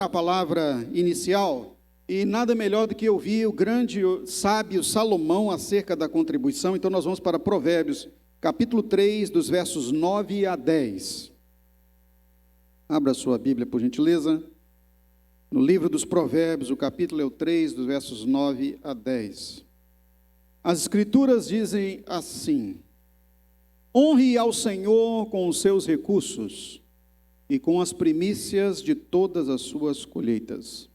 A palavra inicial, e nada melhor do que ouvir o grande sábio Salomão acerca da contribuição. Então nós vamos para Provérbios, capítulo 3, dos versos 9 a 10. Abra sua Bíblia, por gentileza. No livro dos Provérbios, o capítulo é o 3, dos versos 9 a 10. As Escrituras dizem assim: honre ao Senhor com os seus recursos e com as primícias de todas as suas colheitas.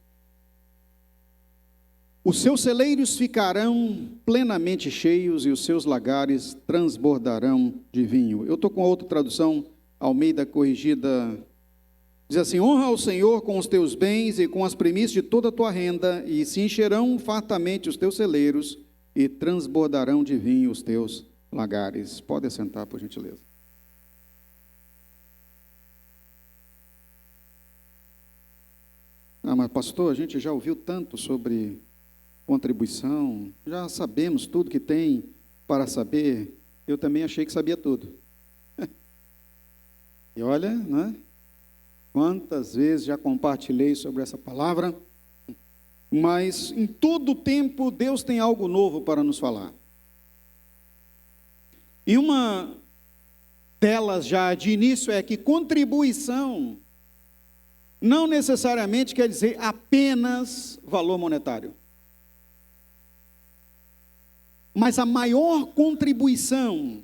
Os seus celeiros ficarão plenamente cheios e os seus lagares transbordarão de vinho. Eu estou com outra tradução, Almeida Corrigida, diz assim: honra ao Senhor com os teus bens e com as primícias de toda a tua renda, e se encherão fartamente os teus celeiros e transbordarão de vinho os teus lagares. Pode assentar, por gentileza. Mas pastor, a gente já ouviu tanto sobre contribuição, já sabemos tudo que tem para saber. Eu também achei que sabia tudo. E olha, né? Quantas vezes já compartilhei sobre essa palavra, mas em todo tempo Deus tem algo novo para nos falar. E uma delas já de início é que contribuição não necessariamente quer dizer apenas valor monetário. Mas a maior contribuição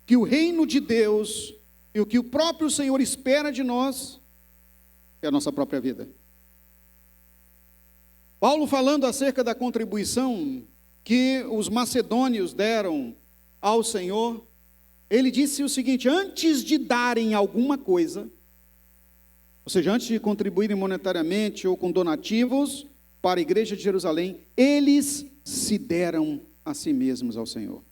que o reino de Deus e o que o próprio Senhor espera de nós é a nossa própria vida. Paulo, falando acerca da contribuição que os macedônios deram ao Senhor, ele disse o seguinte: antes de darem alguma coisa, ou seja, antes de contribuírem monetariamente ou com donativos para a igreja de Jerusalém, eles se deram a si mesmos ao Senhor.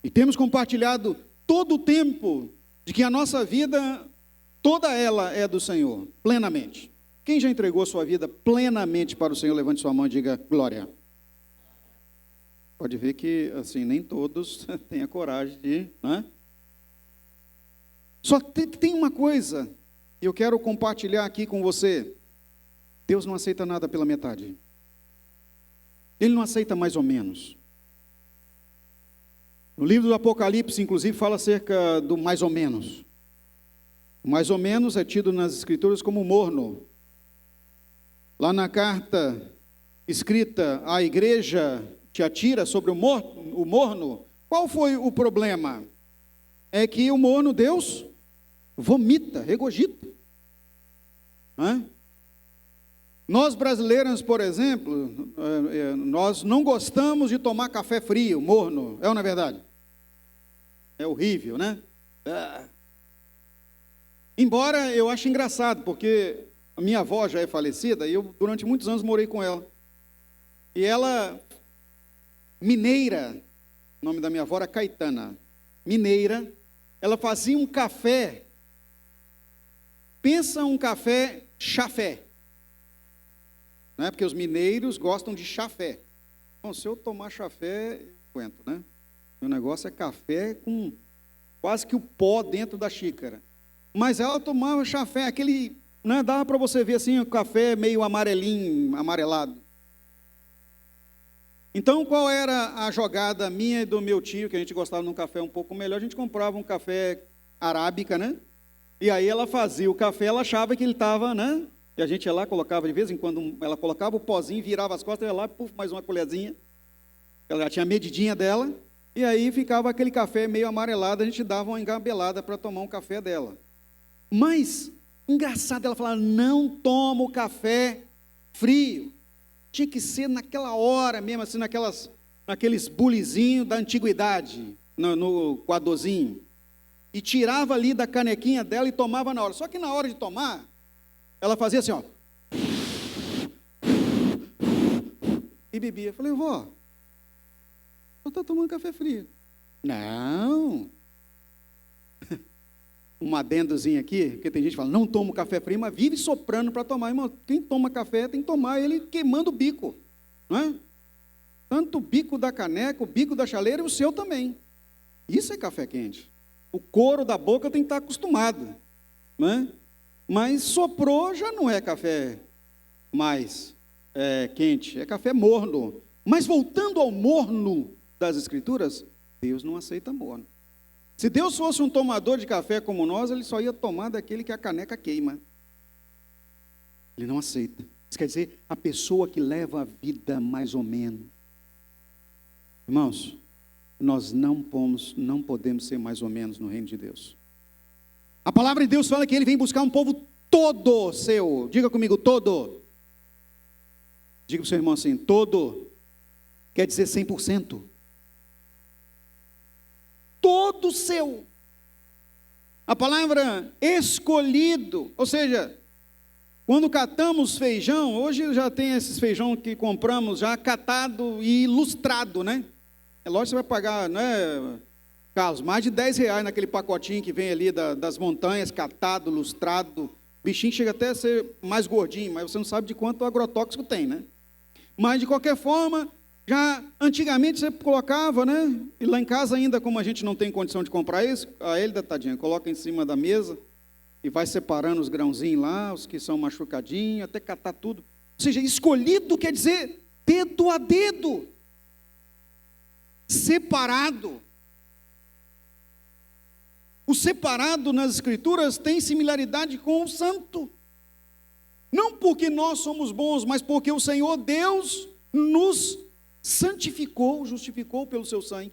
E temos compartilhado todo o tempo de que a nossa vida, toda ela é do Senhor, plenamente. Quem já entregou a sua vida plenamente para o Senhor, levante sua mão e diga glória. Pode ver que, assim, nem todos têm a coragem de, né? Só tem uma coisa que eu quero compartilhar aqui com você. Deus não aceita nada pela metade. Ele não aceita mais ou menos. No livro do Apocalipse, inclusive, fala acerca do mais ou menos. O mais ou menos é tido nas Escrituras como morno. Lá na carta escrita à igreja Tiatira sobre o morno, qual foi o problema? É que o morno Deus vomita, regurgita. Nós brasileiros, por exemplo, nós não gostamos de tomar café frio, morno, é ou não é verdade? É horrível, né? Embora eu ache engraçado, porque a minha avó já é falecida e eu durante muitos anos morei com ela. E ela, mineira, o nome da minha avó era Caetana, mineira, ela fazia um café. Pensa um café chafé, né? Porque os mineiros gostam de chafé. Bom, se eu tomar chafé, eu aguento, né? O negócio é café com quase que o pó dentro da xícara. Mas ela tomava chafé, aquele, né, dava para você ver assim, o café meio amarelinho, amarelado. Então, qual era a jogada minha e do meu tio, que a gente gostava de um café um pouco melhor? A gente comprava um café arábica, né? E aí ela fazia o café, ela achava que ele estava, né? E a gente ia lá, colocava de vez em quando, ela colocava o pozinho, virava as costas, ia lá, puf, mais uma colherzinha. Ela já tinha a medidinha dela. E aí ficava aquele café meio amarelado, a gente dava uma engabelada para tomar um café dela. Mas, engraçado, ela falava, não toma o café frio. Tinha que ser naquela hora mesmo, assim, naqueles bulizinhos da antiguidade, no coadorzinho. E tirava ali da canequinha dela e tomava na hora. Só que na hora de tomar, ela fazia assim, ó. E bebia. Eu falei, vó, eu estou tomando café frio. Não. Um adendozinho aqui, porque tem gente que fala, não toma café frio, mas vive soprando para tomar. Irmão, quem toma café tem que tomar ele queimando o bico, não é? Tanto o bico da caneca, o bico da chaleira e o seu também. Isso é café quente. O couro da boca tem que estar acostumado, né? Mas soprou já não é café mais quente, é café morno. Mas voltando ao morno das Escrituras, Deus não aceita morno. Se Deus fosse um tomador de café como nós, ele só ia tomar daquele que a caneca queima. Ele não aceita. Isso quer dizer, a pessoa que leva a vida mais ou menos. Irmãos, nós não podemos ser mais ou menos no reino de Deus. A palavra de Deus fala que Ele vem buscar um povo todo seu. Diga comigo, todo. Diga para o seu irmão assim, todo quer dizer 100%. Todo seu. A palavra escolhido, ou seja, quando catamos feijão, hoje já tem esses feijão que compramos já catado e ilustrado, né? É lógico que você vai pagar, né, Carlos, mais de R$10 naquele pacotinho que vem ali das montanhas, catado, ilustrado. O bichinho chega até a ser mais gordinho, mas você não sabe de quanto agrotóxico tem, né? Mas de qualquer forma, já antigamente você colocava, né? E lá em casa ainda, como a gente não tem condição de comprar isso, a Elida, tadinha, coloca em cima da mesa e vai separando os grãozinhos lá, os que são machucadinhos, até catar tudo. Ou seja, escolhido quer dizer dedo a dedo, separado. O separado nas Escrituras tem similaridade com o santo. Não porque nós somos bons, mas porque o Senhor Deus nos santificou, justificou pelo seu sangue.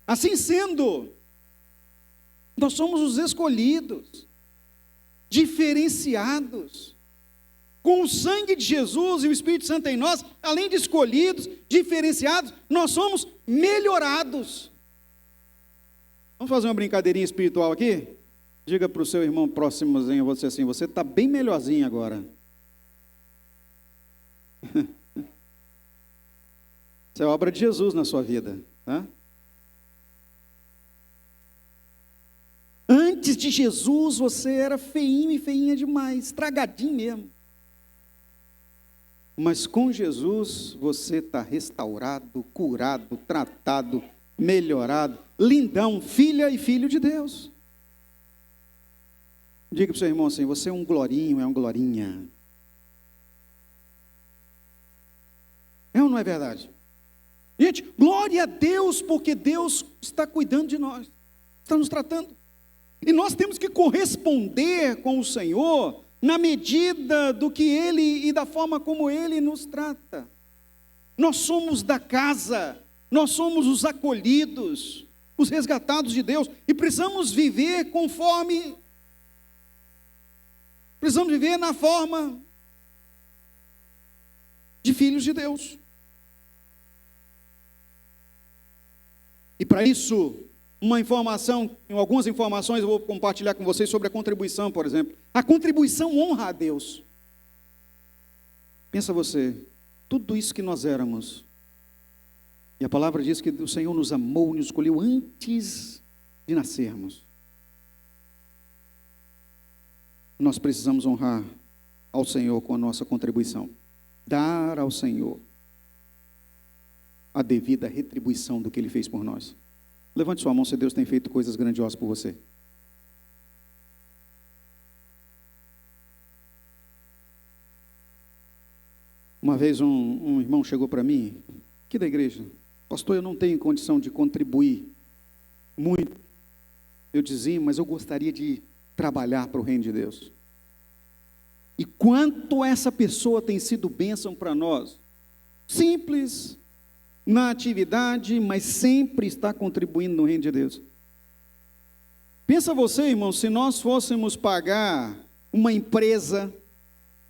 Assim sendo, nós somos os escolhidos, diferenciados. Com o sangue de Jesus e o Espírito Santo em nós, além de escolhidos, diferenciados, nós somos melhorados. Vamos fazer uma brincadeirinha espiritual aqui? Diga para o seu irmão próximozinho, você assim, você está bem melhorzinho agora. Isso é obra de Jesus na sua vida, tá? Antes de Jesus, você era feinho e feinha demais, estragadinho mesmo. Mas com Jesus, você está restaurado, curado, tratado, melhorado, lindão, filha e filho de Deus. Diga para o seu irmão assim, você é um glorinho, é um glorinha. É ou não é verdade? Gente, glória a Deus, porque Deus está cuidando de nós, está nos tratando. E nós temos que corresponder com o Senhor na medida do que Ele e da forma como Ele nos trata. Nós somos da casa, nós somos os acolhidos, os resgatados de Deus, e precisamos viver precisamos viver na forma de filhos de Deus. E para isso, algumas informações eu vou compartilhar com vocês sobre a contribuição, por exemplo. A contribuição honra a Deus. Pensa você, tudo isso que nós éramos, e a palavra diz que o Senhor nos amou, nos escolheu antes de nascermos. Nós precisamos honrar ao Senhor com a nossa contribuição. Dar ao Senhor a devida retribuição do que Ele fez por nós. Levante sua mão se Deus tem feito coisas grandiosas por você. Uma vez um irmão chegou para mim, aqui da igreja, pastor, eu não tenho condição de contribuir muito. Eu dizia, mas eu gostaria de trabalhar para o reino de Deus. E quanto essa pessoa tem sido bênção para nós. Simples, na atividade, mas sempre está contribuindo no reino de Deus. Pensa você, irmão, se nós fôssemos pagar uma empresa,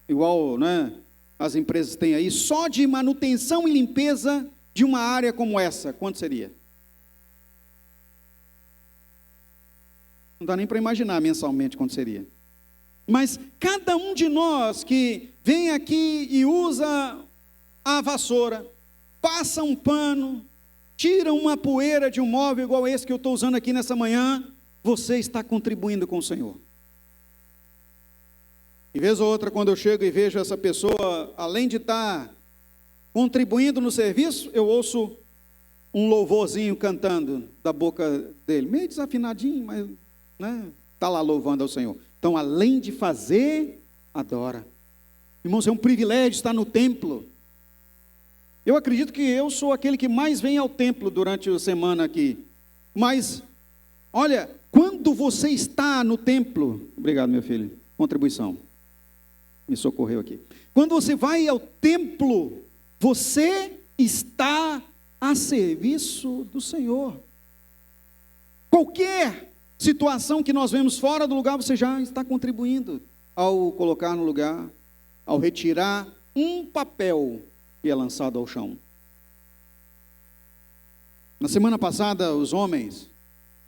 igual, né, as empresas têm aí, só de manutenção e limpeza de uma área como essa, quanto seria? Não dá nem para imaginar mensalmente quanto seria. Mas cada um de nós que vem aqui e usa a vassoura, passa um pano, tira uma poeira de um móvel igual esse que eu estou usando aqui nessa manhã, você está contribuindo com o Senhor. E vez ou outra, quando eu chego e vejo essa pessoa, além de estar contribuindo no serviço, eu ouço um louvorzinho cantando da boca dele, meio desafinadinho, mas, né, está lá louvando ao Senhor. Então, além de fazer, adora. Irmãos, é um privilégio estar no templo. Eu acredito que eu sou aquele que mais vem ao templo durante a semana aqui. Mas, olha, quando você está no templo... Obrigado, meu filho. Contribuição. Me socorreu aqui. Quando você vai ao templo, você está a serviço do Senhor. Qualquer situação que nós vemos fora do lugar, você já está contribuindo ao colocar no lugar, ao retirar um papel que é lançado ao chão. Na semana passada, os homens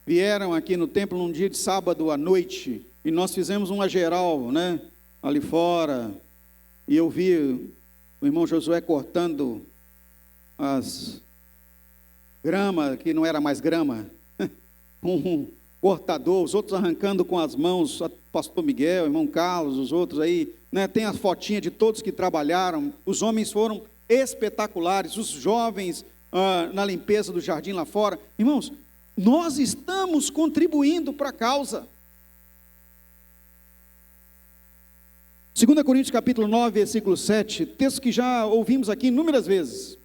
vieram aqui no templo num dia de sábado à noite, e nós fizemos uma geral, né, ali fora, e eu vi o irmão Josué cortando as grama, que não era mais grama, um cortador, os outros arrancando com as mãos, o pastor Miguel, o irmão Carlos, os outros aí, né, tem as fotinhas de todos que trabalharam. Os homens foram espetaculares, os jovens na limpeza do jardim lá fora. Irmãos, nós estamos contribuindo para a causa. 2 Coríntios capítulo 9, versículo 7, texto que já ouvimos aqui inúmeras vezes,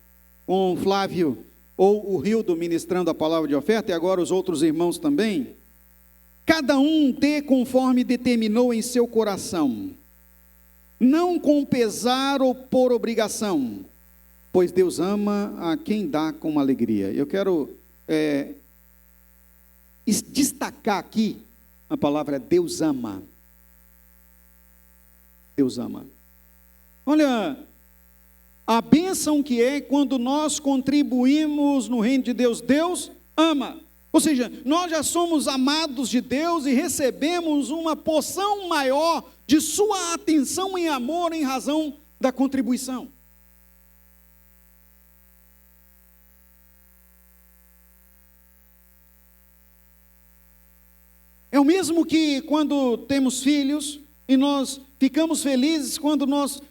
com Flávio ou o Rildo ministrando a palavra de oferta, e agora os outros irmãos também. Cada um dê conforme determinou em seu coração, não com pesar ou por obrigação, pois Deus ama a quem dá com alegria. Eu quero destacar aqui a palavra Deus ama. Deus ama. Olha, a bênção que é quando nós contribuímos no reino de Deus. Deus ama. Ou seja, nós já somos amados de Deus e recebemos uma porção maior de sua atenção e amor em razão da contribuição. É o mesmo que quando temos filhos e nós ficamos felizes quando nós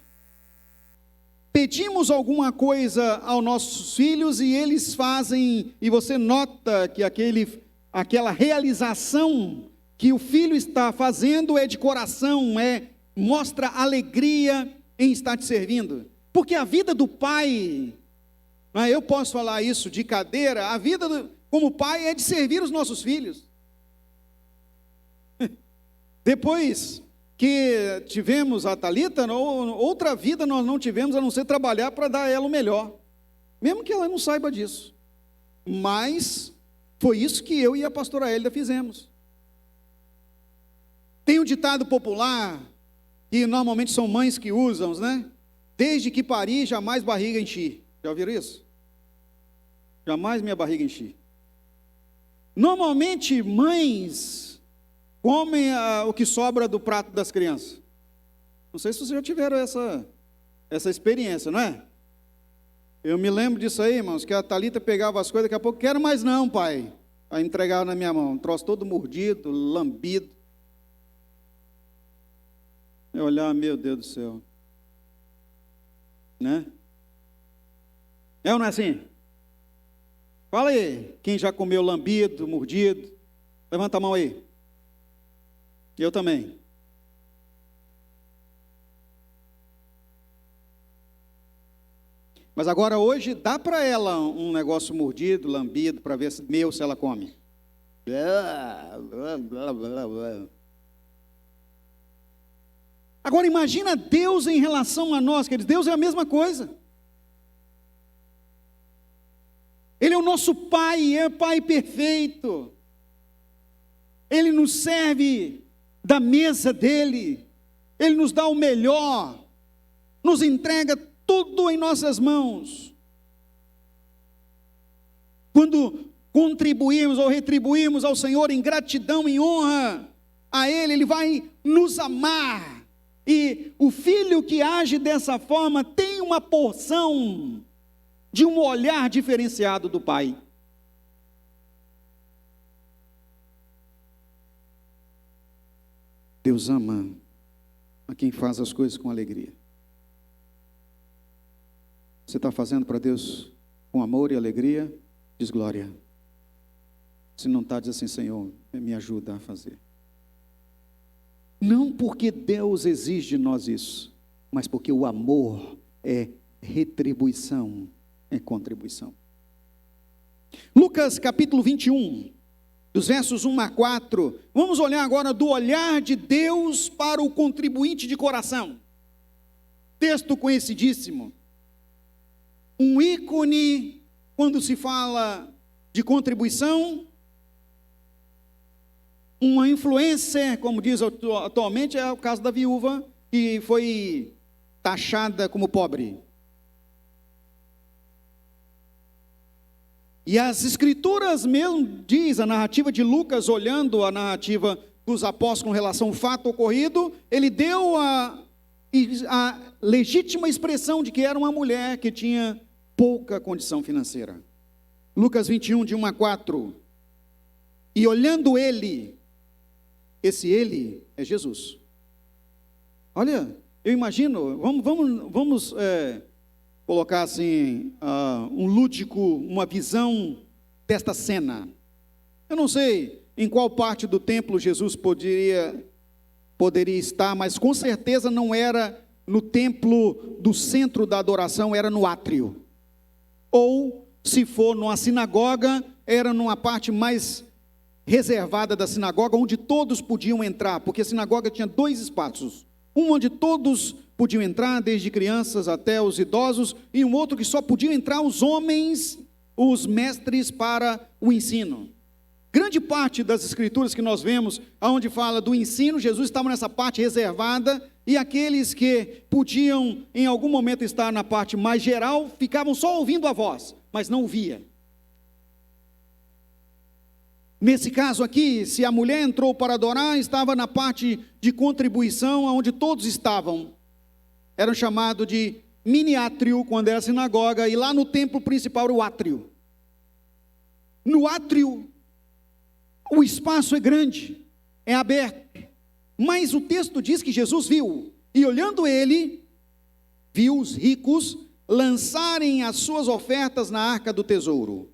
pedimos alguma coisa aos nossos filhos e eles fazem, e você nota que aquela realização que o filho está fazendo é de coração, mostra alegria em estar te servindo. Porque a vida do pai, eu posso falar isso de cadeira, a vida como pai é de servir os nossos filhos. Depois que tivemos a Thalita, outra vida nós não tivemos a não ser trabalhar para dar a ela o melhor, mesmo que ela não saiba disso, mas foi isso que eu e a pastora Hélida fizemos. Tem um ditado popular, que normalmente são mães que usam, né? Desde que pari, jamais barriga enchi. Já ouviram isso? Jamais minha barriga enchi. Normalmente mães comem o que sobra do prato das crianças. Não sei se vocês já tiveram essa experiência, não é? Eu me lembro disso aí, irmãos, que a Thalita pegava as coisas, daqui a pouco, quero mais não, pai. Aí entregava na minha mão, um troço todo mordido, lambido. Eu olhava, meu Deus do céu. Né? É ou não é assim? Fala aí, quem já comeu lambido, mordido? Levanta a mão aí. Eu também. Mas agora hoje dá para ela um negócio mordido, lambido, para ver se ela come. Agora imagina Deus em relação a nós, queridos. Deus é a mesma coisa. Ele é o nosso Pai, é Pai perfeito. Ele nos serve da mesa dele, ele nos dá o melhor, nos entrega tudo em nossas mãos. Quando contribuímos ou retribuímos ao Senhor em gratidão, em honra a Ele, Ele vai nos amar, e o filho que age dessa forma tem uma porção de um olhar diferenciado do Pai. Deus ama a quem faz as coisas com alegria. Você está fazendo para Deus com amor e alegria? Diz glória. Se não está, diz assim, Senhor, me ajuda a fazer. Não porque Deus exige de nós isso, mas porque o amor é retribuição, é contribuição. Lucas capítulo 21, dos versos 1 a 4, vamos olhar agora do olhar de Deus para o contribuinte de coração. Texto conhecidíssimo, um ícone quando se fala de contribuição, uma influencer, como diz atualmente, é o caso da viúva que foi taxada como pobre. E as escrituras mesmo diz, a narrativa de Lucas, olhando a narrativa dos apóstolos com relação ao fato ocorrido, ele deu a legítima expressão de que era uma mulher que tinha pouca condição financeira. Lucas 21, de 1 a 4. E olhando ele, esse ele é Jesus. Olha, eu imagino, vamos colocar assim, um lúdico, uma visão desta cena. Eu não sei em qual parte do templo Jesus poderia estar, mas com certeza não era no templo do centro da adoração, era no átrio. Ou, se for numa sinagoga, era numa parte mais reservada da sinagoga, onde todos podiam entrar, porque a sinagoga tinha 2 espaços. Um onde todos podiam entrar, desde crianças até os idosos, e um outro que só podiam entrar os homens, os mestres para o ensino. Grande parte das escrituras que nós vemos, onde fala do ensino, Jesus estava nessa parte reservada, e aqueles que podiam em algum momento estar na parte mais geral, ficavam só ouvindo a voz, mas não ouvia. Nesse caso aqui, se a mulher entrou para adorar, estava na parte de contribuição, onde todos estavam. Era chamado de mini-átrio, quando era sinagoga, e lá no templo principal era o átrio. No átrio, o espaço é grande, é aberto, mas o texto diz que Jesus viu, e olhando ele, viu os ricos lançarem as suas ofertas na arca do tesouro.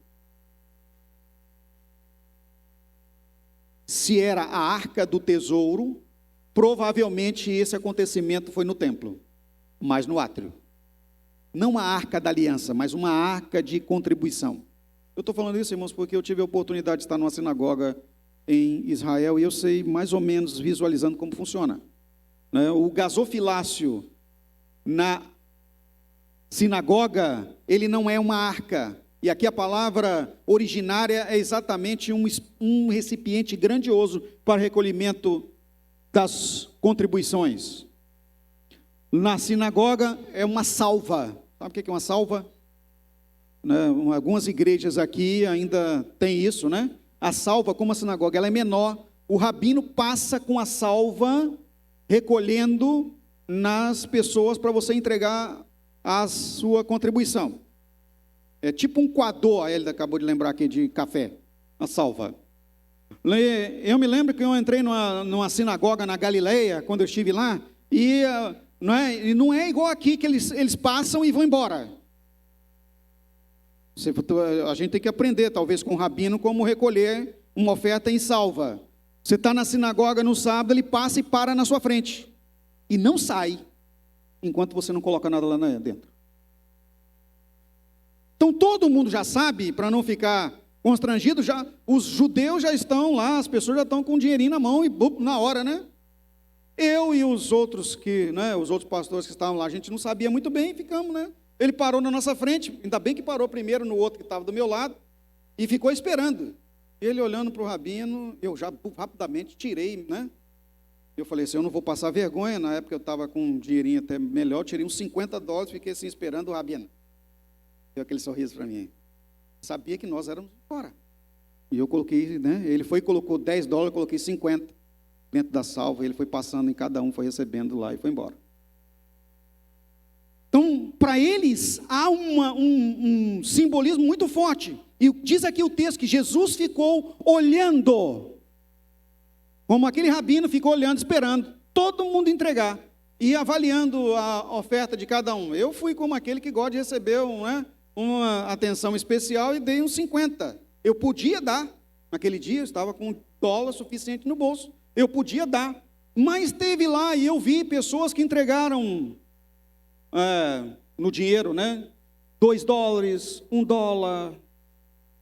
Se era a arca do tesouro, provavelmente esse acontecimento foi no templo, mas no átrio. Não a arca da aliança, mas uma arca de contribuição. Eu estou falando isso, irmãos, porque eu tive a oportunidade de estar numa sinagoga em Israel e eu sei mais ou menos visualizando como funciona. O gasofilácio na sinagoga, ele não é uma arca. E aqui a palavra originária é exatamente um recipiente grandioso para recolhimento das contribuições. Na sinagoga é uma salva. Sabe o que é uma salva? Algumas igrejas aqui ainda tem isso, né? A salva, como a sinagoga, ela é menor. O rabino passa com a salva, recolhendo nas pessoas para você entregar a sua contribuição. É tipo um coador, a Elida acabou de lembrar aqui, de café, uma salva. Eu me lembro que eu entrei numa sinagoga na Galileia, quando eu estive lá, e não é igual aqui que eles passam e vão embora. A gente tem que aprender, talvez com o rabino, como recolher uma oferta em salva. Você está na sinagoga no sábado, ele passa e para na sua frente, e não sai, enquanto você não coloca nada lá dentro. Então todo mundo já sabe, para não ficar constrangido, os judeus já estão lá, as pessoas já estão com o dinheirinho na mão e na hora, né? Eu e os outros os outros pastores que estavam lá, a gente não sabia muito bem, ficamos, né? Ele parou na nossa frente, ainda bem que parou primeiro no outro que estava do meu lado, e ficou esperando. Ele olhando para o rabino, eu já rapidamente tirei, né? Eu falei assim, eu não vou passar vergonha, na época eu estava com um dinheirinho até melhor, tirei uns $50, fiquei assim esperando o rabino. Deu aquele sorriso para mim. Sabia que nós éramos fora. E eu coloquei, né? Ele foi e colocou $10, eu coloquei 50 dentro da salva. Ele foi passando em cada um, foi recebendo lá e foi embora. Então, para eles, há um simbolismo muito forte. E diz aqui o texto que Jesus ficou olhando. Como aquele rabino ficou olhando, esperando todo mundo entregar. E avaliando a oferta de cada um. Eu fui como aquele que gosta de receber uma atenção especial e dei uns 50. Eu podia dar, naquele dia eu estava com $1 suficiente no bolso, eu podia dar, Mas teve lá, e eu vi pessoas que entregaram no dinheiro, né? $2, $1,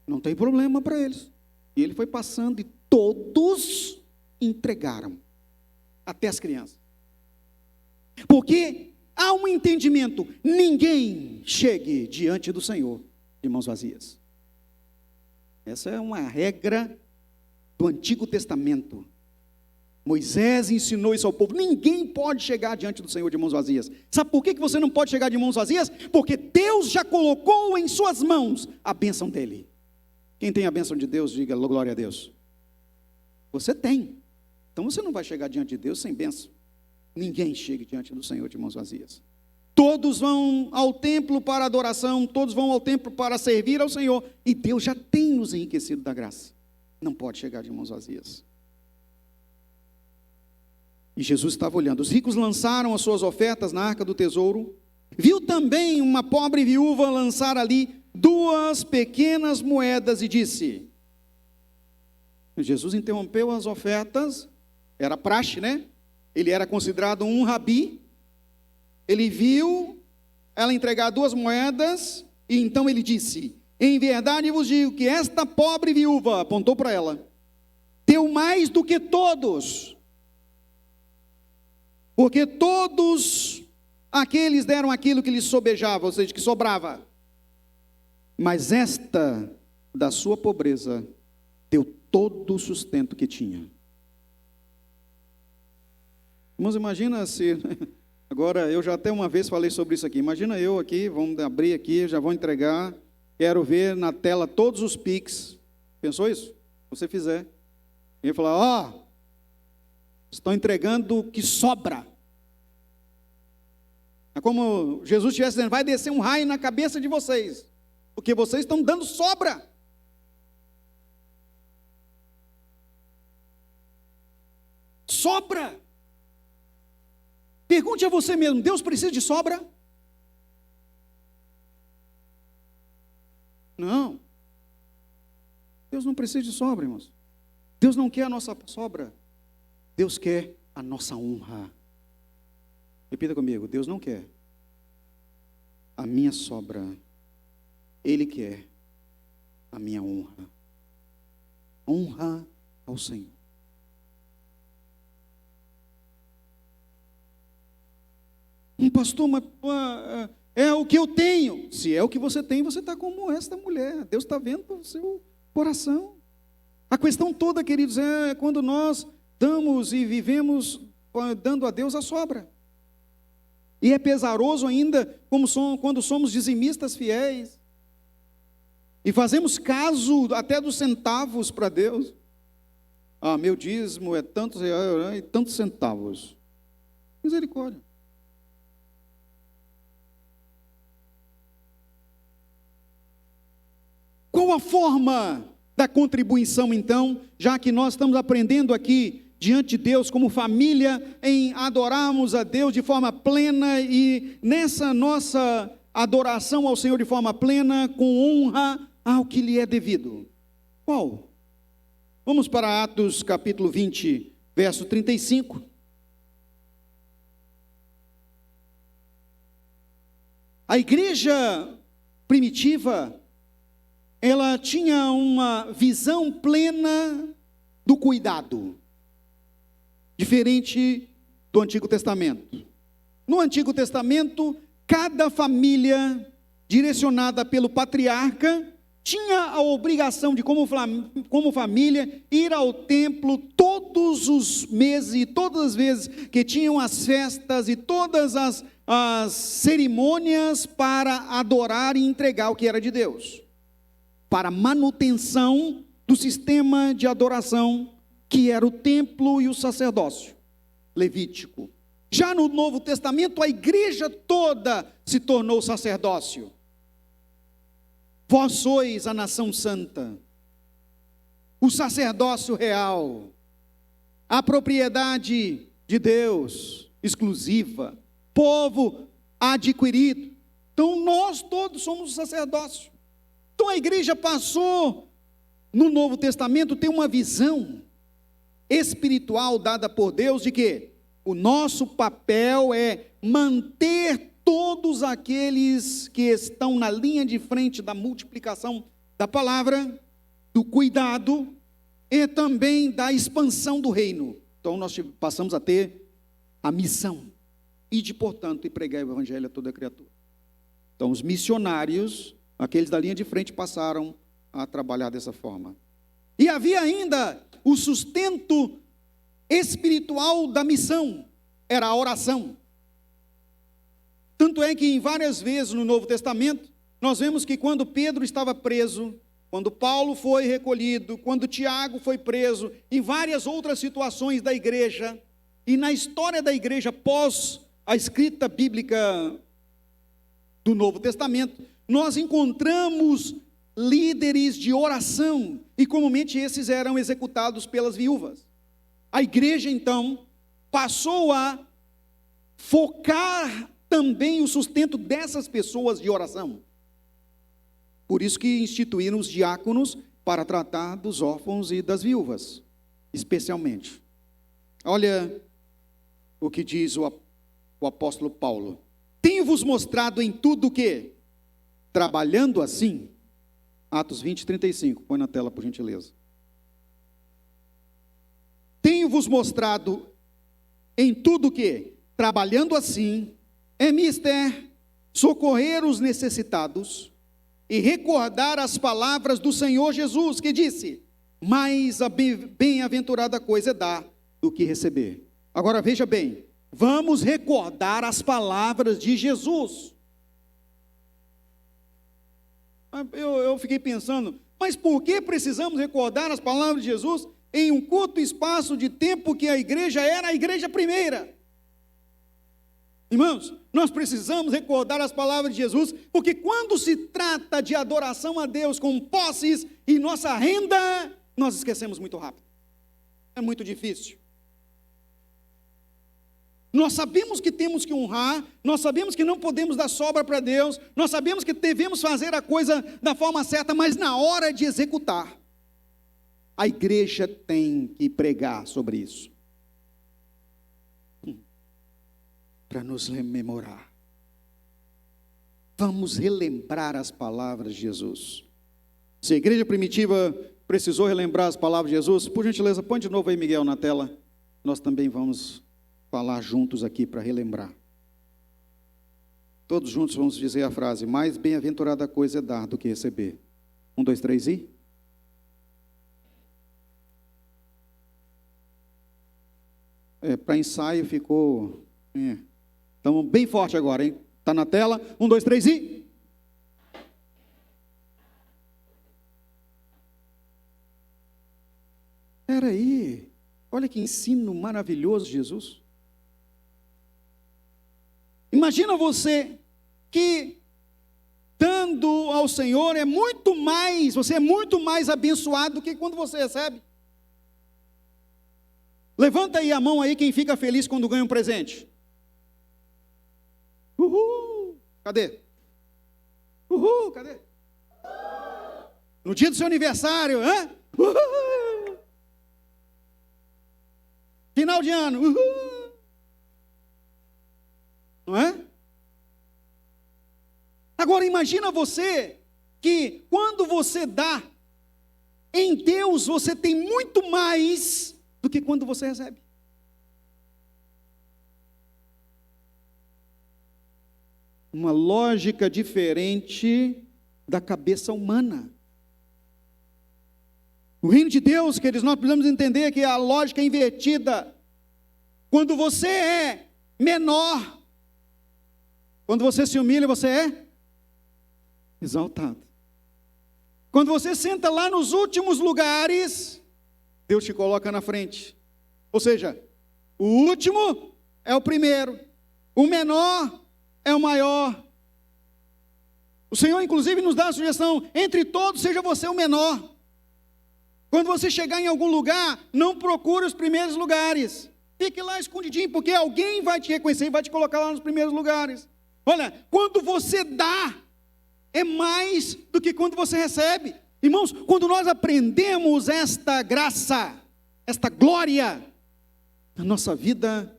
não tem problema para eles. E ele foi passando e todos entregaram, até as crianças. Porque há um entendimento, ninguém chegue diante do Senhor de mãos vazias. Essa é uma regra do Antigo Testamento. Moisés ensinou isso ao povo, ninguém pode chegar diante do Senhor de mãos vazias. Sabe por que você não pode chegar de mãos vazias? Porque Deus já colocou em suas mãos a bênção dele. Quem tem a bênção de Deus, diga glória a Deus. Você tem, então você não vai chegar diante de Deus sem bênção. Ninguém chega diante do Senhor de mãos vazias. Todos vão ao templo para adoração, todos vão ao templo para servir ao Senhor, e Deus já tem nos enriquecido da graça. Não pode chegar de mãos vazias. E Jesus estava olhando. Os ricos lançaram as suas ofertas na arca do tesouro. Viu também uma pobre viúva lançar ali 2 pequenas moedas e disse... Jesus interrompeu as ofertas, era praxe, né? Ele era considerado um rabi. Ele viu ela entregar 2 moedas, e então ele disse: em verdade vos digo que esta pobre viúva, apontou para ela, deu mais do que todos, porque todos aqueles deram aquilo que lhes sobejava, ou seja, que sobrava, mas esta, da sua pobreza, deu todo o sustento que tinha. Irmãos, imagina se... Agora, eu já até uma vez falei sobre isso aqui. Imagina eu aqui, vamos abrir aqui, já vou entregar. Quero ver na tela todos os Pix. Pensou isso? Se você fizer. E falar, estão entregando o que sobra. É como Jesus estivesse dizendo, vai descer um raio na cabeça de vocês. Porque vocês estão dando sobra. Sobra. Pergunte a você mesmo, Deus precisa de sobra? Não. Deus não precisa de sobra, irmãos. Deus não quer a nossa sobra. Deus quer a nossa honra. Repita comigo, Deus não quer a minha sobra. Ele quer a minha honra. Honra ao Senhor. Pastor, mas é o que eu tenho. Se é o que você tem, você está como esta mulher. Deus está vendo o seu coração. A questão toda, queridos, é quando nós damos e vivemos dando a Deus a sobra. E é pesaroso ainda quando somos dizimistas fiéis. E fazemos caso até dos centavos para Deus. Meu dízimo é tantos reais e tantos centavos. Misericórdia. Qual a forma da contribuição, então, já que nós estamos aprendendo aqui, diante de Deus, como família, em adorarmos a Deus de forma plena e nessa nossa adoração ao Senhor de forma plena, com honra ao que lhe é devido? Qual? Vamos para Atos capítulo 20, verso 35. A igreja primitiva, ela tinha uma visão plena do cuidado, diferente do Antigo Testamento. No Antigo Testamento, cada família direcionada pelo patriarca tinha a obrigação de, como família, ir ao templo todos os meses e todas as vezes que tinham as festas e todas as cerimônias para adorar e entregar o que era de Deus, para manutenção do sistema de adoração que era o templo e o sacerdócio levítico. Já no Novo Testamento, a igreja toda se tornou sacerdócio. Vós sois a nação santa, o sacerdócio real, a propriedade de Deus exclusiva, povo adquirido. Então nós todos somos o sacerdócio. Então a igreja passou, no Novo Testamento, tem uma visão espiritual dada por Deus de quê? O nosso papel é manter todos aqueles que estão na linha de frente da multiplicação da palavra, do cuidado e também da expansão do reino. Então nós passamos a ter a missão, ide portanto e pregai o evangelho a toda criatura. Então os missionários, aqueles da linha de frente, passaram a trabalhar dessa forma. E havia ainda o sustento espiritual da missão, era a oração. Tanto é que em várias vezes no Novo Testamento, nós vemos que quando Pedro estava preso, quando Paulo foi recolhido, quando Tiago foi preso, em várias outras situações da igreja, e na história da igreja pós a escrita bíblica do Novo Testamento, nós encontramos líderes de oração, e comumente esses eram executados pelas viúvas. A igreja então passou a focar também o sustento dessas pessoas de oração. Por isso que instituíram os diáconos para tratar dos órfãos e das viúvas, especialmente. Olha o que diz o apóstolo Paulo: tenho-vos mostrado em tudo o que? Trabalhando assim. Atos 20, 35, põe na tela por gentileza. Tenho-vos mostrado em tudo o que? Trabalhando assim, é mister socorrer os necessitados e recordar as palavras do Senhor Jesus, que disse: mais a bem-aventurada coisa é dar do que receber. Agora veja bem, vamos recordar as palavras de Jesus. Eu fiquei pensando, mas por que precisamos recordar as palavras de Jesus em um curto espaço de tempo que a igreja era a igreja primeira? Irmãos, nós precisamos recordar as palavras de Jesus, porque quando se trata de adoração a Deus com posses e nossa renda, nós esquecemos muito rápido. É muito difícil. Nós sabemos que temos que honrar, nós sabemos que não podemos dar sobra para Deus, nós sabemos que devemos fazer a coisa da forma certa, mas na hora de executar, a igreja tem que pregar sobre isso. Para nos rememorar. Vamos relembrar as palavras de Jesus. Se a igreja primitiva precisou relembrar as palavras de Jesus, por gentileza, põe de novo aí, Miguel, na tela. Nós também vamos falar juntos aqui para relembrar. Todos juntos vamos dizer a frase: mais bem-aventurada coisa é dar do que receber. 1, 2, 3 e... para ensaio ficou... Então, bem forte agora, hein? Está na tela. 1, 2, 3 e... Espera aí. Olha que ensino maravilhoso de Jesus. Imagina você que dando ao Senhor é muito mais, você é muito mais abençoado do que quando você recebe. Levanta aí a mão aí quem fica feliz quando ganha um presente. Uhul! Cadê? Uhul! Cadê? No dia do seu aniversário, hã? Uhul! Final de ano, uhul! Não é? Agora imagina você que quando você dá, em Deus você tem muito mais do que quando você recebe. Uma lógica diferente da cabeça humana. No reino de Deus, queridos, nós precisamos entender que a lógica é invertida. Quando você é menor, quando você se humilha, você é exaltado. Quando você senta lá nos últimos lugares, Deus te coloca na frente. Ou seja, o último é o primeiro, o menor é o maior. O Senhor, inclusive, nos dá a sugestão: entre todos, seja você o menor. Quando você chegar em algum lugar, não procure os primeiros lugares. Fique lá escondidinho, porque alguém vai te reconhecer e vai te colocar lá nos primeiros lugares. Olha, quando você dá, é mais do que quando você recebe. Irmãos, quando nós aprendemos esta graça, esta glória, a nossa vida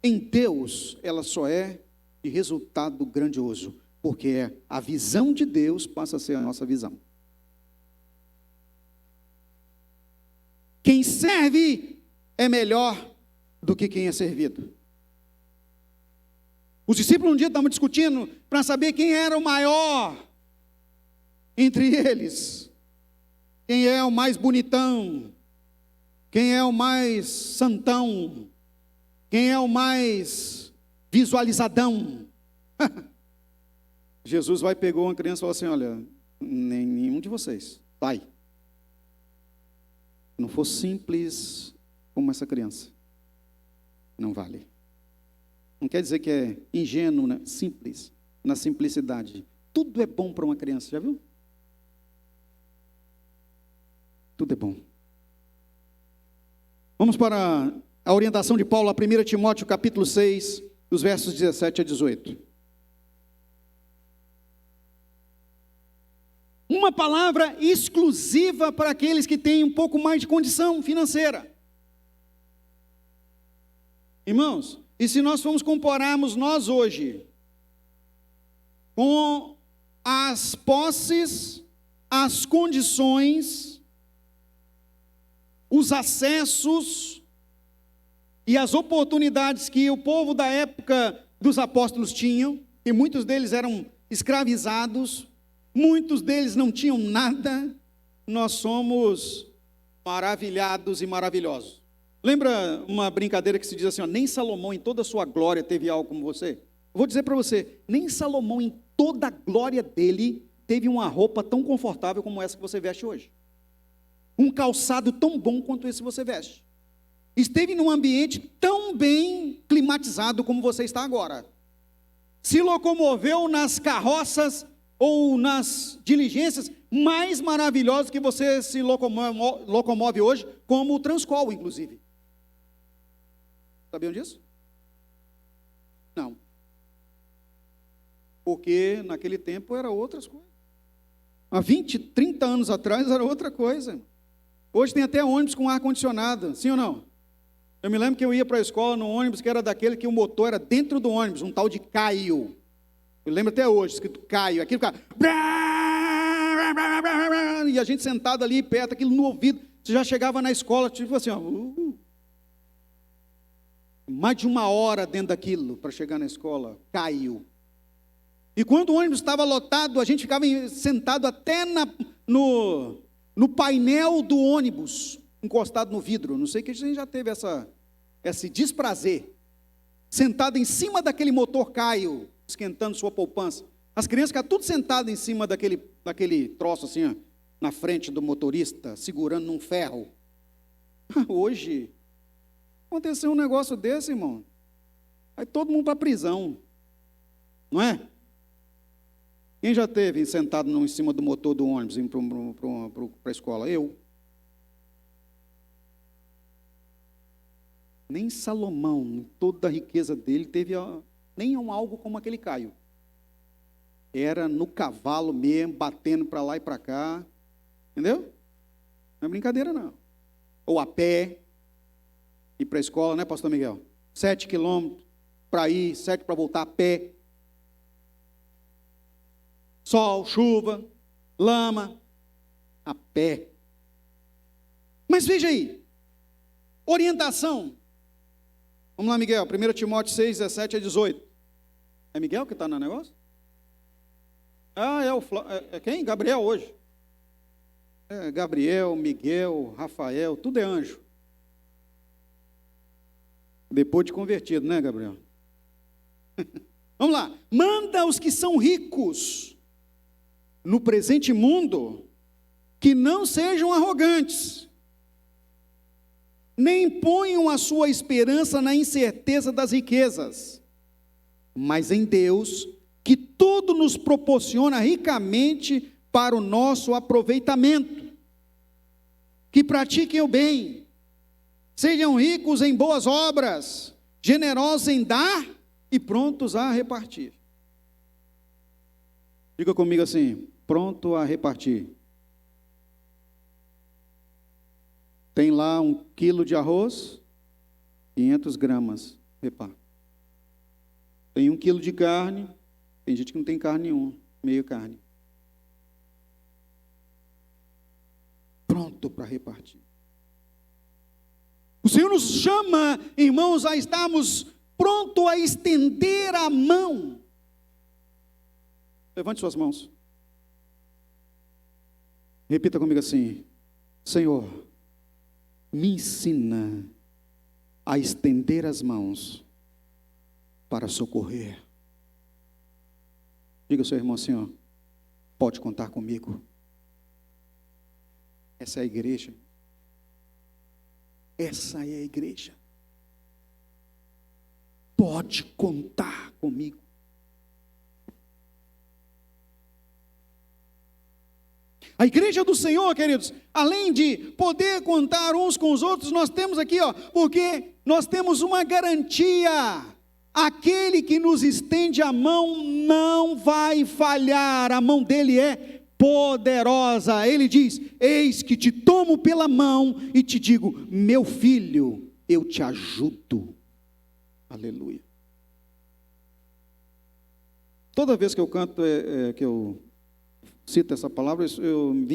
em Deus, ela só é de resultado grandioso, porque a visão de Deus passa a ser a nossa visão. Quem serve é melhor do que quem é servido. Os discípulos um dia estavam discutindo para saber quem era o maior entre eles. Quem é o mais bonitão? Quem é o mais santão? Quem é o mais visualizadão? Jesus pegou uma criança e falou assim: olha, nenhum de vocês, vai. Se não for simples como essa criança, não vale. Não quer dizer que é ingênuo, né? Simples, na simplicidade. Tudo é bom para uma criança, já viu? Tudo é bom. Vamos para a orientação de Paulo, a 1 Timóteo capítulo 6, dos versos 17 a 18. Uma palavra exclusiva para aqueles que têm um pouco mais de condição financeira. Irmãos, e se nós formos compararmos nós hoje com as posses, as condições, os acessos e as oportunidades que o povo da época dos apóstolos tinham, e muitos deles eram escravizados, muitos deles não tinham nada, nós somos maravilhados e maravilhosos. Lembra uma brincadeira que se diz assim, ó, nem Salomão em toda a sua glória teve algo como você? Eu vou dizer para você, nem Salomão em toda a glória dele teve uma roupa tão confortável como essa que você veste hoje. Um calçado tão bom quanto esse que você veste. Esteve num ambiente tão bem climatizado como você está agora. Se locomoveu nas carroças ou nas diligências mais maravilhosas que você se locomove hoje, como o Transcol, inclusive. Sabiam disso? Não. Porque naquele tempo era outras coisas. Há 20, 30 anos atrás era outra coisa. Hoje tem até ônibus com ar-condicionado, sim ou não? Eu me lembro que eu ia para a escola no ônibus que era daquele que o motor era dentro do ônibus, um tal de Caio. Eu lembro até hoje, escrito Caio, aquilo ficava... E a gente sentado ali perto, aquilo no ouvido, você já chegava na escola, tipo assim, ó, mais de uma hora dentro daquilo para chegar na escola, Caio. E quando o ônibus estava lotado, a gente ficava sentado até no painel do ônibus, encostado no vidro. Não sei que a gente já teve esse desprazer. Sentado em cima daquele motor Caio, esquentando sua poupança. As crianças ficavam tudo sentadas em cima daquele troço assim, ó, na frente do motorista, segurando num ferro. Hoje, aconteceu um negócio desse, irmão. Aí todo mundo para a prisão. Não é? Quem já teve sentado em cima do motor do ônibus indo para a escola? Eu. Nem Salomão, em toda a riqueza dele, teve nem algo como aquele Caio. Era no cavalo mesmo, batendo para lá e para cá. Entendeu? Não é brincadeira, não. Ou a pé, ir para a escola, né, pastor Miguel? 7 quilômetros para ir, 7 para voltar a pé. Sol, chuva, lama, a pé. Mas veja aí, orientação. Vamos lá, Miguel, 1 Timóteo 6, 17 a 18. É Miguel que está no negócio? Ah, é quem? Gabriel hoje. É Gabriel, Miguel, Rafael, tudo é anjo. Depois de convertido, né, Gabriel? Vamos lá. Manda os que são ricos no presente mundo que não sejam arrogantes, nem ponham a sua esperança na incerteza das riquezas, mas em Deus, que tudo nos proporciona ricamente para o nosso aproveitamento. Que pratiquem o bem, sejam ricos em boas obras, generosos em dar e prontos a repartir. Diga comigo assim, pronto a repartir. Tem lá 1 quilo de arroz, 500 gramas, repara. Tem 1 quilo de carne, tem gente que não tem carne nenhuma, meio carne. Pronto para repartir. O Senhor nos chama, irmãos, a estarmos prontos a estender a mão. Levante suas mãos. Repita comigo assim: Senhor, me ensina a estender as mãos para socorrer. Diga ao seu irmão assim, ó, pode contar comigo. Essa é a igreja. Essa é a igreja. Pode contar comigo. A igreja do Senhor, queridos, além de poder contar uns com os outros, nós temos aqui, ó, porque nós temos uma garantia. Aquele que nos estende a mão não vai falhar, a mão dele é poderosa. Ele diz: eis que te tomo pela mão e te digo, meu filho, eu te ajudo. Aleluia. Toda vez que eu canto, que eu cito essa palavra,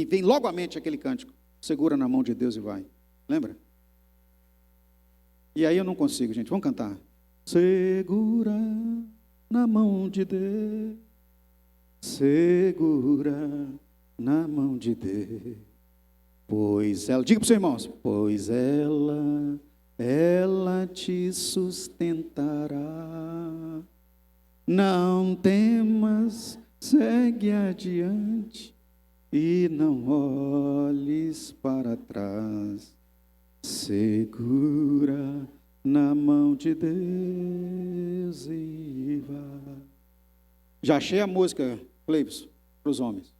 vem logo à mente aquele cântico: segura na mão de Deus e vai. Lembra? E aí eu não consigo, gente. Vamos cantar. Segura na mão de Deus, segura na mão de Deus, pois ela, diga para os seus irmãos, pois ela te sustentará. Não temas, segue adiante e não olhes para trás. Segura na mão de Deus e vai. Já achei a música, Cleibson, para os homens.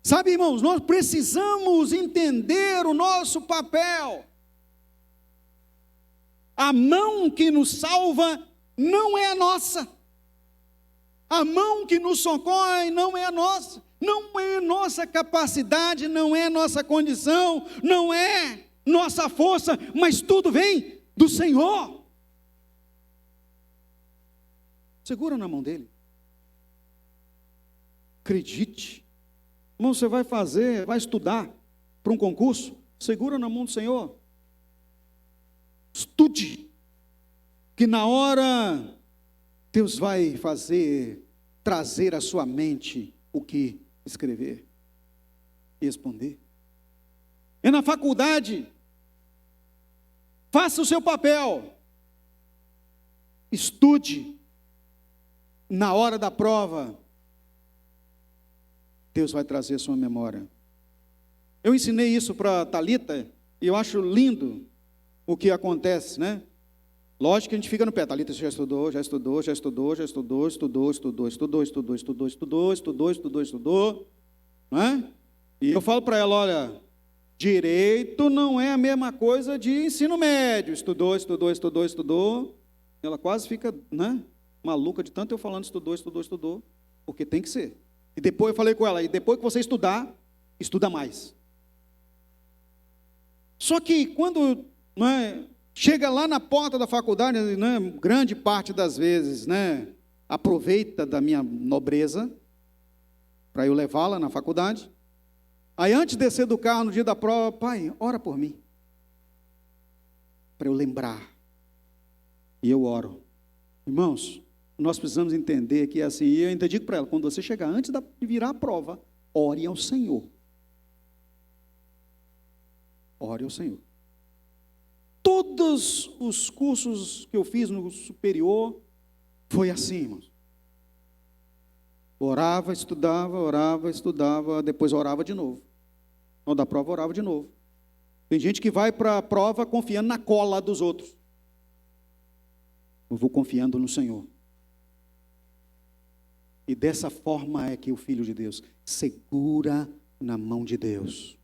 Sabe, irmãos, nós precisamos entender o nosso papel. A mão que nos salva não é a nossa. A mão que nos socorre não é a nossa. Não é nossa capacidade, não é nossa condição, não é nossa força, mas tudo vem do Senhor. Segura na mão dele. Acredite. Irmão, você vai estudar para um concurso, segura na mão do Senhor. Estude, que na hora Deus vai trazer à sua mente o que escrever e responder. É na faculdade, faça o seu papel, estude, na hora da prova, Deus vai trazer a sua memória. Eu ensinei isso para Thalita, e eu acho lindo o que acontece, né? Lógico que a gente fica no pé. Thalita, você já estudou, não é? E eu falo para ela, olha, direito não é a mesma coisa de ensino médio. Estudou. Ela quase fica, né, maluca de tanto eu falando estudou, porque tem que ser. E depois eu falei com ela, e depois que você estudar, estuda mais. Só que quando, né, chega lá na porta da faculdade, né, grande parte das vezes, né, aproveita da minha nobreza para eu levá-la na faculdade. Aí antes de descer do carro no dia da prova, pai, ora por mim, para eu lembrar. E eu oro. Irmãos, nós precisamos entender que é assim, e eu ainda digo para ela, quando você chegar antes de virar a prova, ore ao Senhor. Ore ao Senhor. Todos os cursos que eu fiz no superior, foi assim, irmãos. Orava, estudava, depois orava de novo. Quando da prova, orava de novo. Tem gente que vai para a prova confiando na cola dos outros. Eu vou confiando no Senhor. E dessa forma é que o Filho de Deus segura na mão de Deus.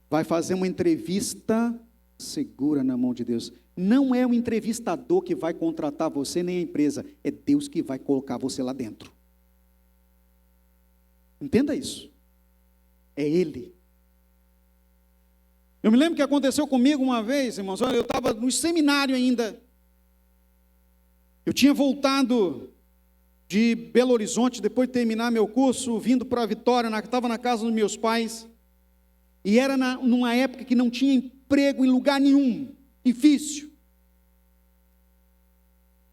Vai fazer uma entrevista, segura na mão de Deus. Não é o entrevistador que vai contratar você, nem a empresa. É Deus que vai colocar você lá dentro. Entenda isso. É Ele. Eu me lembro que aconteceu comigo uma vez, irmãos, eu estava no seminário ainda. Eu tinha voltado de Belo Horizonte, depois de terminar meu curso, vindo para Vitória, estava na casa dos meus pais, e era numa época que não tinha emprego em lugar nenhum, difícil.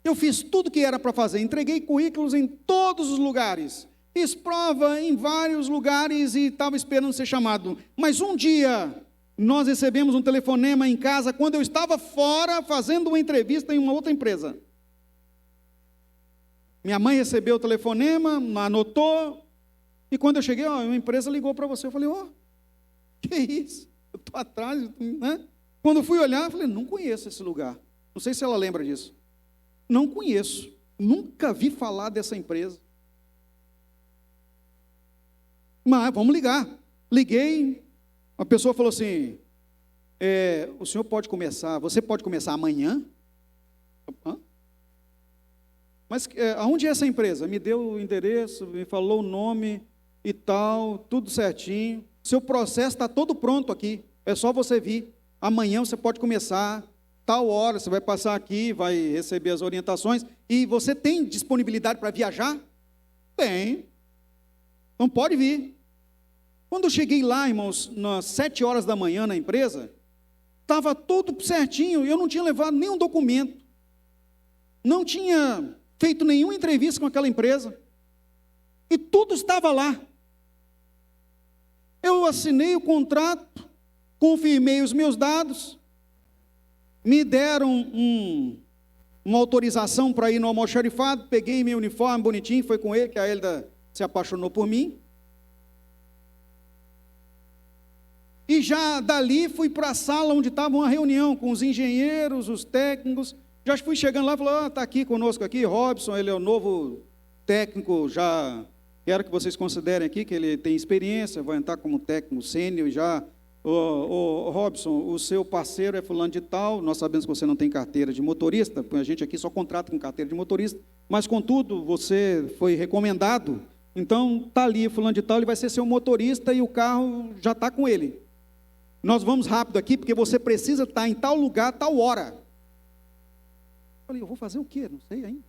Eu fiz tudo que era para fazer, entreguei currículos em todos os lugares, fiz prova em vários lugares e estava esperando ser chamado. Mas um dia, nós recebemos um telefonema em casa, quando eu estava fora, fazendo uma entrevista em uma outra empresa. Minha mãe recebeu o telefonema, anotou, e quando eu cheguei, uma empresa ligou para você. Eu falei, que isso? Eu estou atrás, né? Quando eu fui olhar, eu falei, não conheço esse lugar. Não sei se ela lembra disso. Não conheço, nunca vi falar dessa empresa. Mas vamos ligar. Liguei, a pessoa falou assim, o senhor pode começar, você pode começar amanhã? Hã? Mas aonde é essa empresa? Me deu o endereço, me falou o nome e tal, tudo certinho. Seu processo está todo pronto aqui, é só você vir. Amanhã você pode começar, tal hora, você vai passar aqui, vai receber as orientações. E você tem disponibilidade para viajar? Tem. Então pode vir. Quando eu cheguei lá, irmãos, nas 7 horas da manhã na empresa, estava tudo certinho, eu não tinha levado nenhum documento. Não tinha feito nenhuma entrevista com aquela empresa, e tudo estava lá. Eu assinei o contrato, confirmei os meus dados, me deram uma autorização para ir no almoxarifado, peguei meu uniforme bonitinho, foi com ele que a Elda se apaixonou por mim, e já dali fui para a sala onde estava uma reunião com os engenheiros, os técnicos. Já fui chegando lá e falei, está aqui conosco aqui, Robson, ele é o novo técnico, já quero que vocês considerem aqui que ele tem experiência, vai entrar como técnico sênior e já, Robson, o seu parceiro é fulano de tal, nós sabemos que você não tem carteira de motorista, a gente aqui só contrata com carteira de motorista, mas contudo, você foi recomendado, então está ali fulano de tal, ele vai ser seu motorista e o carro já está com ele. Nós vamos rápido aqui, porque você precisa estar em tal lugar, tal hora. Falei, eu vou fazer o quê? Não sei ainda.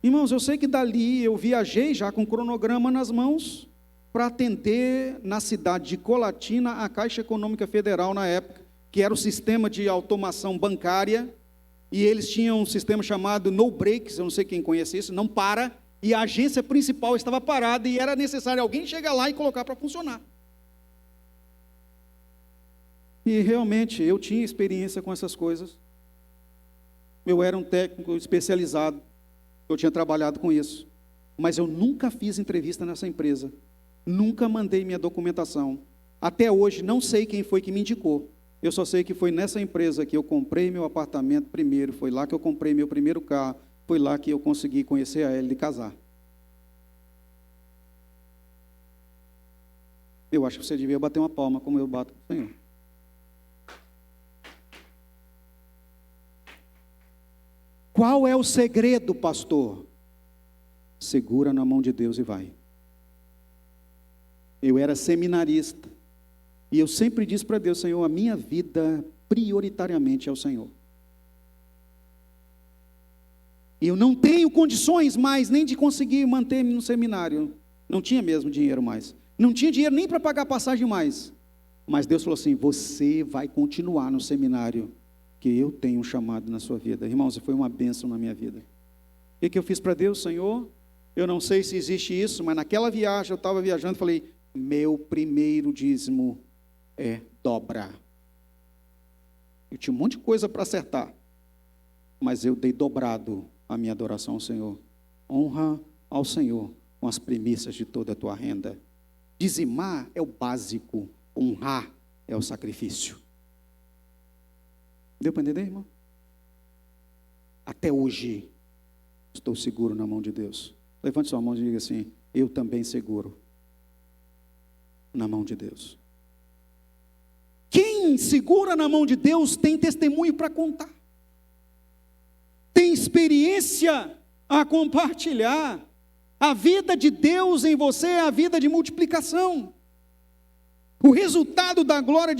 Irmãos, eu sei que dali eu viajei já com o cronograma nas mãos para atender na cidade de Colatina a Caixa Econômica Federal na época, que era o sistema de automação bancária, e eles tinham um sistema chamado No Breaks, eu não sei quem conhece isso, não para, e a agência principal estava parada e era necessário alguém chegar lá e colocar para funcionar. E realmente eu tinha experiência com essas coisas. Eu era um técnico especializado, eu tinha trabalhado com isso, mas eu nunca fiz entrevista nessa empresa, nunca mandei minha documentação, até hoje não sei quem foi que me indicou, eu só sei que foi nessa empresa que eu comprei meu apartamento primeiro, foi lá que eu comprei meu primeiro carro, foi lá que eu consegui conhecer a ela e casar. Eu acho que você devia bater uma palma como eu bato com o Senhor. Qual é o segredo, pastor? Segura na mão de Deus e vai. Eu era seminarista, e eu sempre disse para Deus, Senhor, a minha vida prioritariamente é o Senhor. Eu não tenho condições mais nem de conseguir manter-me no seminário, não tinha mesmo dinheiro mais, não tinha dinheiro nem para pagar passagem mais, mas Deus falou assim, você vai continuar no seminário, que eu tenho um chamado na sua vida. Irmãos, foi uma bênção na minha vida. O que eu fiz para Deus, Senhor? Eu não sei se existe isso, mas naquela viagem, eu estava viajando, falei, meu primeiro dízimo é dobrar. Eu tinha um monte de coisa para acertar, mas eu dei dobrado a minha adoração ao Senhor. Honra ao Senhor com as primícias de toda a tua renda. Dizimar é o básico, honrar é o sacrifício. Deu para entender, irmão? Até hoje, estou seguro na mão de Deus. Levante sua mão e diga assim, eu também seguro na mão de Deus. Quem segura na mão de Deus tem testemunho para contar. Tem experiência a compartilhar. A vida de Deus em você é a vida de multiplicação. O resultado da glória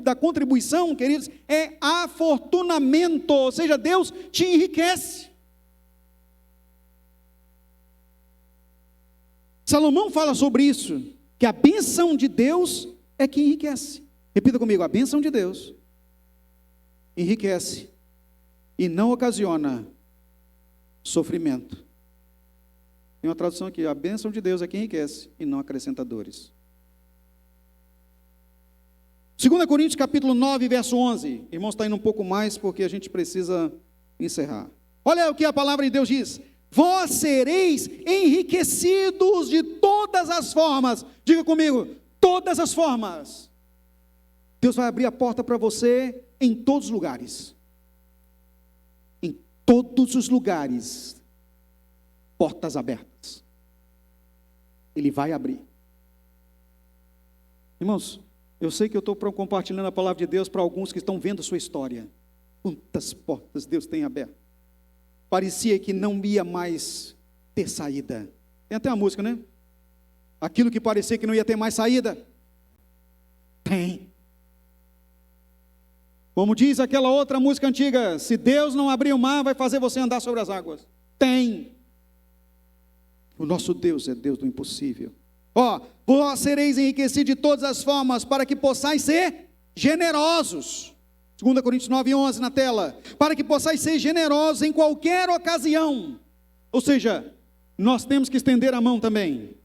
da contribuição, queridos, é afortunamento, ou seja, Deus te enriquece. Salomão fala sobre isso, que a bênção de Deus é que enriquece. Repita comigo, a bênção de Deus enriquece e não ocasiona sofrimento. Tem uma tradução aqui, a bênção de Deus é que enriquece e não acrescenta dores. 2 Coríntios capítulo 9, verso 11. Irmãos, está indo um pouco mais porque a gente precisa encerrar. Olha o que a palavra de Deus diz. Vós sereis enriquecidos de todas as formas. Diga comigo, todas as formas. Deus vai abrir a porta para você em todos os lugares. Em todos os lugares. Portas abertas. Ele vai abrir. Irmãos, eu sei que eu estou compartilhando a palavra de Deus para alguns que estão vendo a sua história. Quantas portas Deus tem aberto. Parecia que não ia mais ter saída. Tem até uma música, né? Aquilo que parecia que não ia ter mais saída. Tem. Como diz aquela outra música antiga, se Deus não abrir o mar, vai fazer você andar sobre as águas. Tem. O nosso Deus é Deus do impossível. Vós sereis enriquecidos de todas as formas, para que possais ser generosos. 2 Coríntios 9, 11 na tela. Para que possais ser generosos em qualquer ocasião. Ou seja, nós temos que estender a mão também.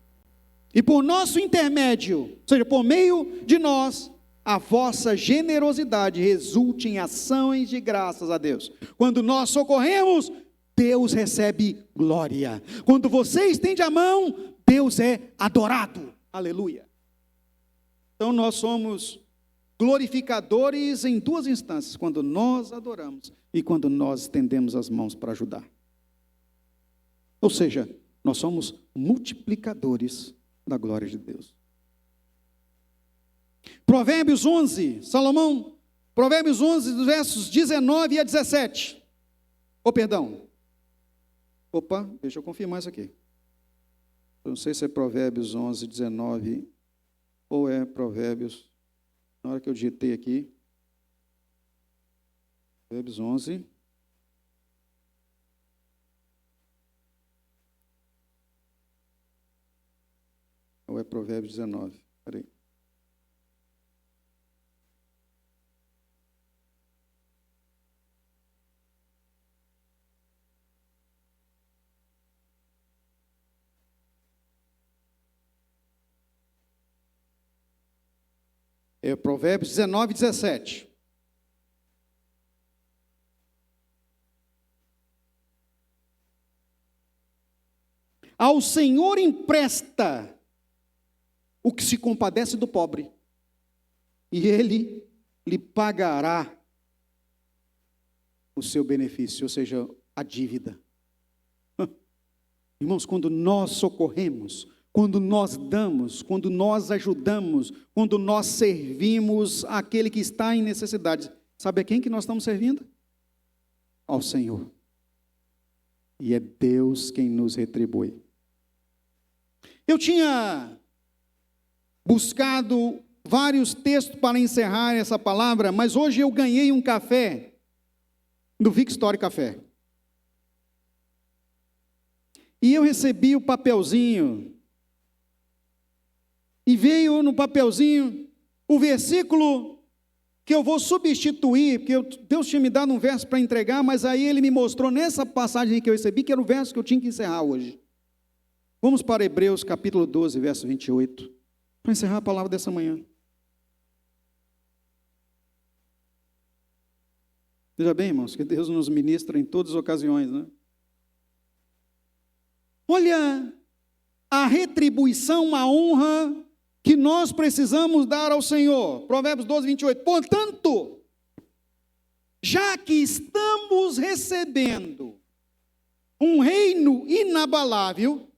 E por nosso intermédio, ou seja, por meio de nós, a vossa generosidade resulte em ações de graças a Deus. Quando nós socorremos, Deus recebe glória. Quando você estende a mão, Deus é adorado. Aleluia. Então nós somos glorificadores em duas instâncias, quando nós adoramos e quando nós estendemos as mãos para ajudar. Ou seja, nós somos multiplicadores da glória de Deus. Provérbios 11, Salomão, Provérbios 11, dos versos 19 a 17. Deixa eu confirmar isso aqui. Eu não sei se é Provérbios 11, 19 ou é Provérbios, na hora que eu digitei aqui, Provérbios 11. Ou é Provérbios 19? Espera aí. É Provérbios 19, 17. Ao Senhor empresta o que se compadece do pobre, e Ele lhe pagará o seu benefício, ou seja, a dívida. Irmãos, quando nós socorremos, quando nós damos, quando nós ajudamos, quando nós servimos aquele que está em necessidade, sabe a quem que nós estamos servindo? Ao Senhor. E é Deus quem nos retribui. Eu tinha buscado vários textos para encerrar essa palavra, mas hoje eu ganhei um café do Victory Café. E eu recebi o papelzinho. E veio no papelzinho o versículo que eu vou substituir, porque Deus tinha me dado um verso para entregar, mas aí Ele me mostrou nessa passagem que eu recebi, que era o verso que eu tinha que encerrar hoje. Vamos para Hebreus capítulo 12, verso 28, para encerrar a palavra dessa manhã. Veja bem, irmãos, que Deus nos ministra em todas as ocasiões, né? Olha a retribuição, a honra que nós precisamos dar ao Senhor. Provérbios 12, 28. Portanto, já que estamos recebendo um reino inabalável,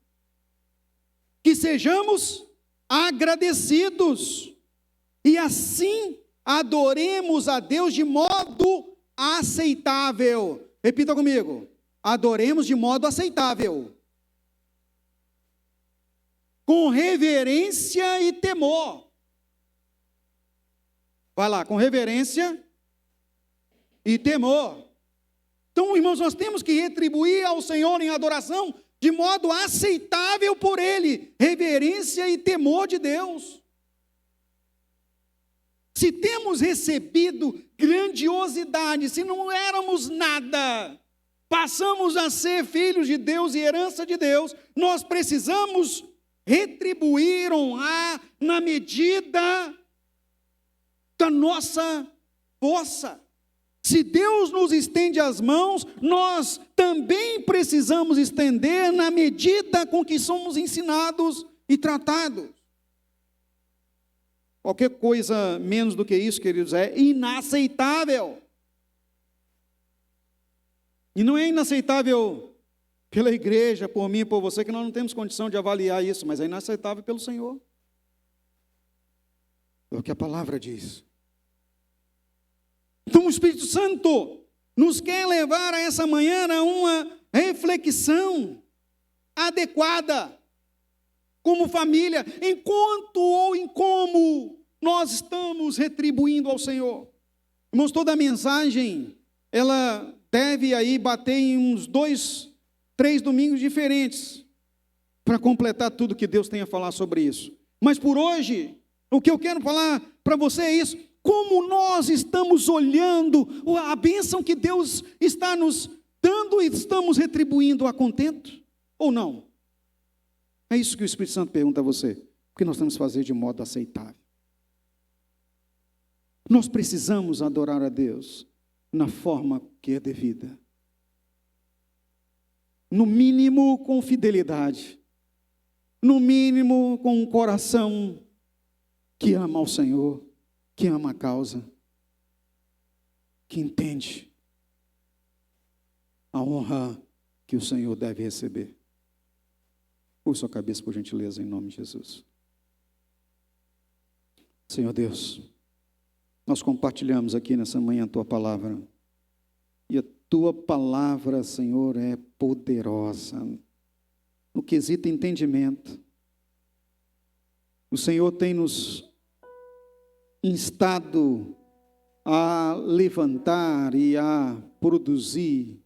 que sejamos agradecidos e assim adoremos a Deus de modo aceitável. Repita comigo. Adoremos de modo aceitável. com reverência e temor. Vai lá, com reverência e temor. Então, irmãos, nós temos que retribuir ao Senhor em adoração de modo aceitável por Ele, reverência e temor de Deus. Se temos recebido grandiosidade, se não éramos nada, passamos a ser filhos de Deus e herança de Deus, nós precisamos retribuir, honrar na medida da nossa força. Se Deus nos estende as mãos, nós também precisamos estender na medida com que somos ensinados e tratados. Qualquer coisa menos do que isso, queridos, é inaceitável. E não é inaceitável pela igreja, por mim e por você, que nós não temos condição de avaliar isso, mas é inaceitável pelo Senhor. É o que a palavra diz. Então o Espírito Santo nos quer levar a essa manhã a uma reflexão adequada, como família, enquanto ou em como nós estamos retribuindo ao Senhor. Irmãos, toda a mensagem, ela deve aí bater em uns 2, 3 domingos diferentes, para completar tudo que Deus tem a falar sobre isso. Mas por hoje, o que eu quero falar para você é isso: como nós estamos olhando a bênção que Deus está nos dando e estamos retribuindo a contento ou não? É isso que o Espírito Santo pergunta a você. O que nós temos que fazer de modo aceitável? Nós precisamos adorar a Deus na forma que é devida. No mínimo com fidelidade. No mínimo com um coração que ama ao Senhor, que ama a causa, que entende a honra que o Senhor deve receber. Curva sua cabeça, por gentileza, em nome de Jesus. Senhor Deus, nós compartilhamos aqui nessa manhã a Tua palavra. E a Tua palavra, Senhor, é poderosa no quesito entendimento. O Senhor tem nos instado a levantar e a produzir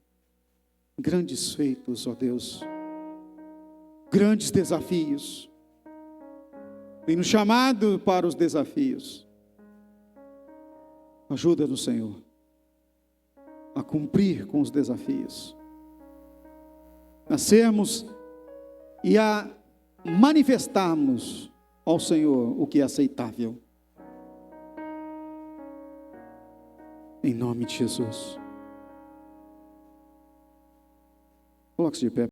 grandes feitos, ó Deus. Grandes desafios. Tem nos chamado para os desafios. Ajuda-nos, Senhor, a cumprir com os desafios, a sermos e a manifestarmos ao Senhor o que é aceitável. Em nome de Jesus. Coloque-se de pé.